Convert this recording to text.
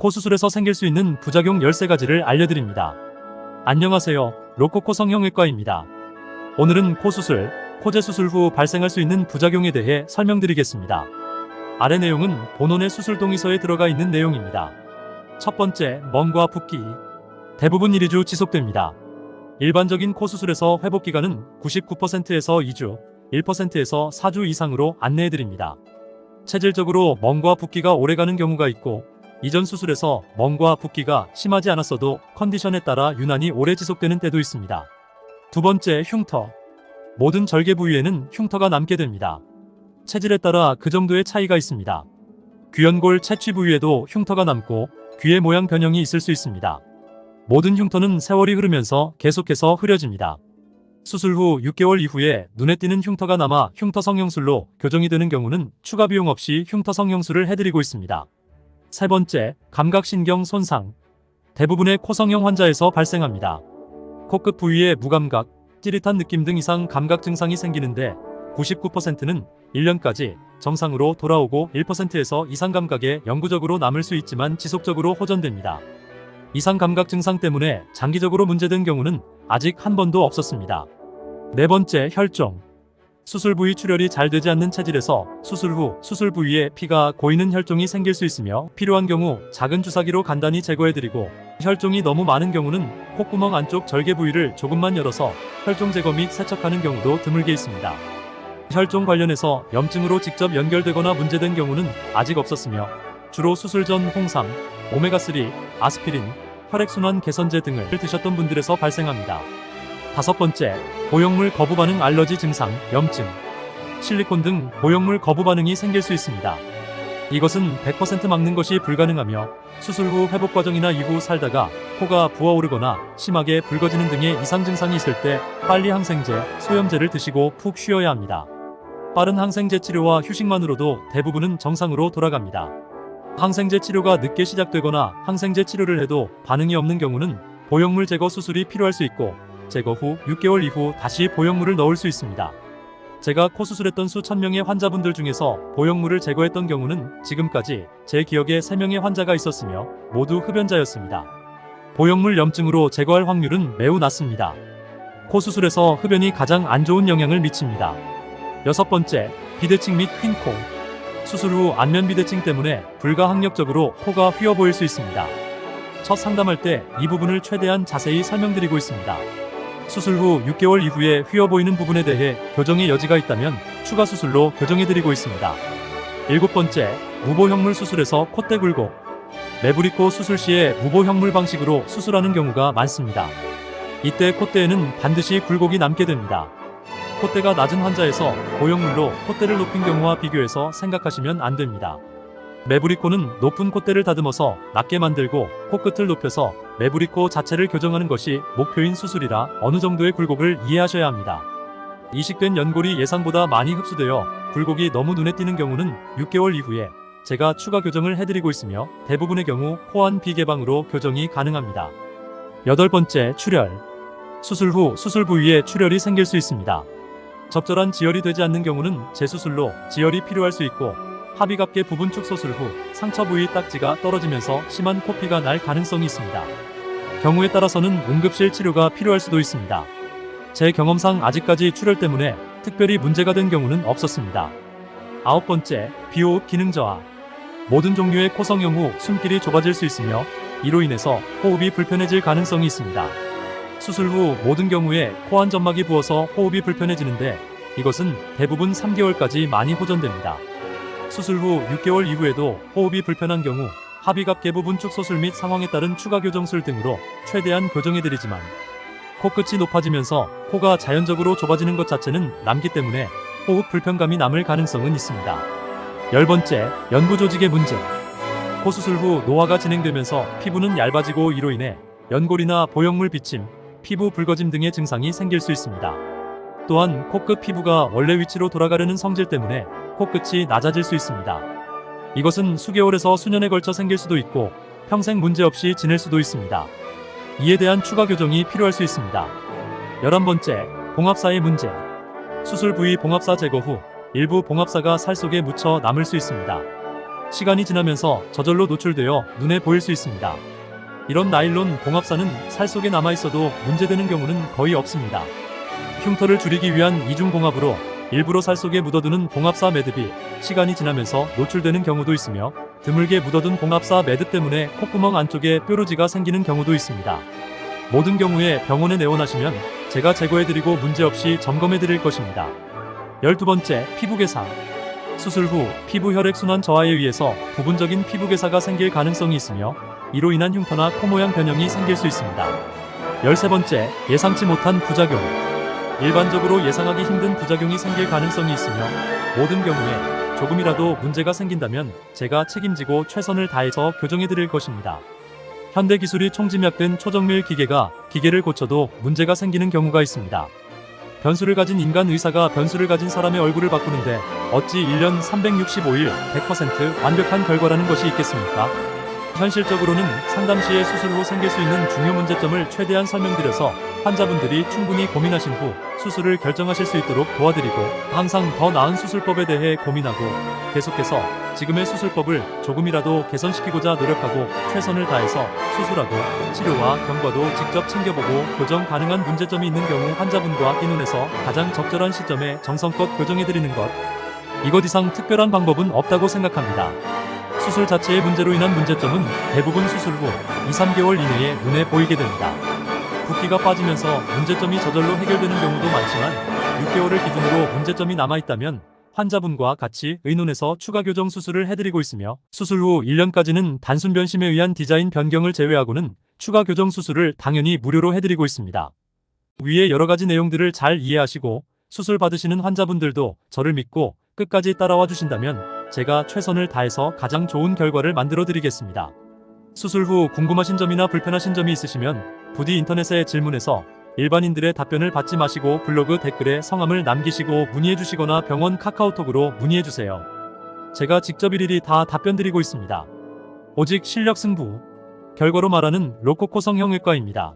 코 수술에서 생길 수 있는 부작용 13가지를 알려드립니다. 안녕하세요. 로코코 성형외과입니다. 오늘은 코 수술, 코제 수술 후 발생할 수 있는 부작용에 대해 설명드리겠습니다. 아래 내용은 본원의 수술 동의서에 들어가 있는 내용입니다. 첫 번째, 멍과 붓기. 대부분 1~2주 지속됩니다. 일반적인 코 수술에서 회복기간은 99%에서 2주, 1%에서 4주 이상으로 안내해드립니다. 체질적으로 멍과 붓기가 오래가는 경우가 있고, 이전 수술에서 멍과 붓기가 심하지 않았어도 컨디션에 따라 유난히 오래 지속되는 때도 있습니다. 두 번째, 흉터. 모든 절개 부위에는 흉터가 남게 됩니다. 체질에 따라 그 정도의 차이가 있습니다. 귀연골 채취 부위에도 흉터가 남고 귀의 모양 변형이 있을 수 있습니다. 모든 흉터는 세월이 흐르면서 계속해서 흐려집니다. 수술 후 6개월 이후에 눈에 띄는 흉터가 남아 흉터 성형술로 교정이 되는 경우는 추가 비용 없이 흉터 성형술을 해드리고 있습니다. 세 번째, 감각신경 손상. 대부분의 코 성형 환자에서 발생합니다. 코끝 부위에 무감각, 찌릿한 느낌 등 이상 감각 증상이 생기는데 99%는 1년까지 정상으로 돌아오고 1%에서 이상 감각에 영구적으로 남을 수 있지만 지속적으로 호전됩니다. 이상 감각 증상 때문에 장기적으로 문제된 경우는 아직 한 번도 없었습니다. 네 번째, 혈종. 수술 부위 출혈이 잘 되지 않는 체질에서 수술 후 수술 부위에 피가 고이는 혈종이 생길 수 있으며 필요한 경우 작은 주사기로 간단히 제거해드리고, 혈종이 너무 많은 경우는 콧구멍 안쪽 절개 부위를 조금만 열어서 혈종 제거 및 세척하는 경우도 드물게 있습니다. 혈종 관련해서 염증으로 직접 연결되거나 문제된 경우는 아직 없었으며 주로 수술 전 홍삼, 오메가3, 아스피린, 혈액순환 개선제 등을 드셨던 분들에서 발생합니다. 다섯 번째, 보형물 거부 반응 알러지 증상, 염증. 실리콘 등 보형물 거부 반응이 생길 수 있습니다. 이것은 100% 막는 것이 불가능하며 수술 후 회복 과정이나 이후 살다가 코가 부어오르거나 심하게 붉어지는 등의 이상 증상이 있을 때 빨리 항생제, 소염제를 드시고 푹 쉬어야 합니다. 빠른 항생제 치료와 휴식만으로도 대부분은 정상으로 돌아갑니다. 항생제 치료가 늦게 시작되거나 항생제 치료를 해도 반응이 없는 경우는 보형물 제거 수술이 필요할 수 있고, 제거 후 6개월 이후 다시 보형물을 넣을 수 있습니다. 제가 코 수술했던 수천 명의 환자분들 중에서 보형물을 제거했던 경우는 지금까지 제 기억에 3명의 환자가 있었으며 모두 흡연자였습니다. 보형물 염증으로 제거할 확률은 매우 낮습니다. 코 수술에서 흡연이 가장 안 좋은 영향을 미칩니다. 여섯 번째, 비대칭 및 휜 코. 수술 후 안면 비대칭 때문에 불가항력적으로 코가 휘어 보일 수 있습니다. 첫 상담할 때 이 부분을 최대한 자세히 설명드리고 있습니다. 수술 후 6개월 이후에 휘어 보이는 부분에 대해 교정의 여지가 있다면 추가 수술로 교정해드리고 있습니다. 일곱 번째, 무보형물 수술에서 콧대 굴곡. 매부리코 수술 시에 무보형물 방식으로 수술하는 경우가 많습니다. 이때 콧대에는 반드시 굴곡이 남게 됩니다. 콧대가 낮은 환자에서 보형물로 콧대를 높인 경우와 비교해서 생각하시면 안 됩니다. 매부리코는 높은 콧대를 다듬어서 낮게 만들고 코끝을 높여서 매부리코 자체를 교정하는 것이 목표인 수술이라 어느 정도의 굴곡을 이해하셔야 합니다. 이식된 연골이 예상보다 많이 흡수되어 굴곡이 너무 눈에 띄는 경우는 6개월 이후에 제가 추가 교정을 해드리고 있으며 대부분의 경우 코안 비개방으로 교정이 가능합니다. 여덟 번째, 출혈. 수술 후 수술 부위에 출혈이 생길 수 있습니다. 적절한 지혈이 되지 않는 경우는 재수술로 지혈이 필요할 수 있고, 합의갑계 부분 축 소술 후 상처 부위 딱지가 떨어지면서 심한 코피가 날 가능성이 있습니다. 경우에 따라서는 응급실 치료가 필요할 수도 있습니다. 제 경험상 아직까지 출혈 때문에 특별히 문제가 된 경우는 없었습니다. 아홉 번째, 비호흡 기능 저하. 모든 종류의 코 성형 후 숨길이 좁아질 수 있으며 이로 인해서 호흡이 불편해질 가능성이 있습니다. 수술 후 모든 경우에 코안 점막이 부어서 호흡이 불편해지는데 이것은 대부분 3개월까지 많이 호전됩니다. 수술 후 6개월 이후에도 호흡이 불편한 경우 합의갑 부분 축 소술 및 상황에 따른 추가 교정술 등으로 최대한 교정해드리지만 코끝이 높아지면서 코가 자연적으로 좁아지는 것 자체는 남기 때문에 호흡 불편감이 남을 가능성은 있습니다. 열 번째, 연부 조직의 문제. 코 수술 후 노화가 진행되면서 피부는 얇아지고 이로 인해 연골이나 보형물 비침, 피부 붉어짐 등의 증상이 생길 수 있습니다. 또한 코끝 피부가 원래 위치로 돌아가려는 성질 때문에 코끝이 낮아질 수 있습니다. 이것은 수개월에서 수년에 걸쳐 생길 수도 있고 평생 문제없이 지낼 수도 있습니다. 이에 대한 추가 교정이 필요할 수 있습니다. 11번째, 봉합사의 문제. 수술 부위 봉합사 제거 후 일부 봉합사가 살 속에 묻혀 남을 수 있습니다. 시간이 지나면서 저절로 노출되어 눈에 보일 수 있습니다. 이런 나일론 봉합사는 살 속에 남아있어도 문제되는 경우는 거의 없습니다. 흉터를 줄이기 위한 이중 봉합으로 일부러 살 속에 묻어두는 봉합사 매듭이 시간이 지나면서 노출되는 경우도 있으며, 드물게 묻어둔 봉합사 매듭 때문에 콧구멍 안쪽에 뾰루지가 생기는 경우도 있습니다. 모든 경우에 병원에 내원하시면 제가 제거해드리고 문제없이 점검해드릴 것입니다. 12번째, 피부괴사. 수술 후 피부 혈액순환 저하에 의해서 부분적인 피부괴사가 생길 가능성이 있으며, 이로 인한 흉터나 코 모양 변형이 생길 수 있습니다. 13번째, 예상치 못한 부작용. 일반적으로 예상하기 힘든 부작용이 생길 가능성이 있으며, 모든 경우에 조금이라도 문제가 생긴다면 제가 책임지고 최선을 다해서 교정해드릴 것입니다. 현대기술이 총집약된 초정밀 기계가 기계를 고쳐도 문제가 생기는 경우가 있습니다. 변수를 가진 인간 의사가 변수를 가진 사람의 얼굴을 바꾸는데 어찌 1년 365일 100% 완벽한 결과라는 것이 있겠습니까? 현실적으로는 상담 시에 수술 후 생길 수 있는 중요 문제점을 최대한 설명드려서 환자분들이 충분히 고민하신 후 수술을 결정하실 수 있도록 도와드리고, 항상 더 나은 수술법에 대해 고민하고 계속해서 지금의 수술법을 조금이라도 개선시키고자 노력하고 최선을 다해서 수술하고 치료와 경과도 직접 챙겨보고 교정 가능한 문제점이 있는 경우 환자분과 의논해서 가장 적절한 시점에 정성껏 교정해드리는 것, 이것 이상 특별한 방법은 없다고 생각합니다. 수술 자체의 문제로 인한 문제점은 대부분 수술 후 2-3개월 이내에 눈에 보이게 됩니다. 붓기가 빠지면서 문제점이 저절로 해결되는 경우도 많지만 6개월을 기준으로 문제점이 남아있다면 환자분과 같이 의논해서 추가 교정 수술을 해드리고 있으며, 수술 후 1년까지는 단순 변심에 의한 디자인 변경을 제외하고는 추가 교정 수술을 당연히 무료로 해드리고 있습니다. 위의 여러가지 내용들을 잘 이해하시고 수술 받으시는 환자분들도 저를 믿고 끝까지 따라와 주신다면 제가 최선을 다해서 가장 좋은 결과를 만들어 드리겠습니다. 수술 후 궁금하신 점이나 불편하신 점이 있으시면 부디 인터넷에 질문해서 일반인들의 답변을 받지 마시고 블로그 댓글에 성함을 남기시고 문의해 주시거나 병원 카카오톡으로 문의해 주세요. 제가 직접 일일이 다 답변 드리고 있습니다. 오직 실력 승부. 결과로 말하는 로코코 성형외과입니다.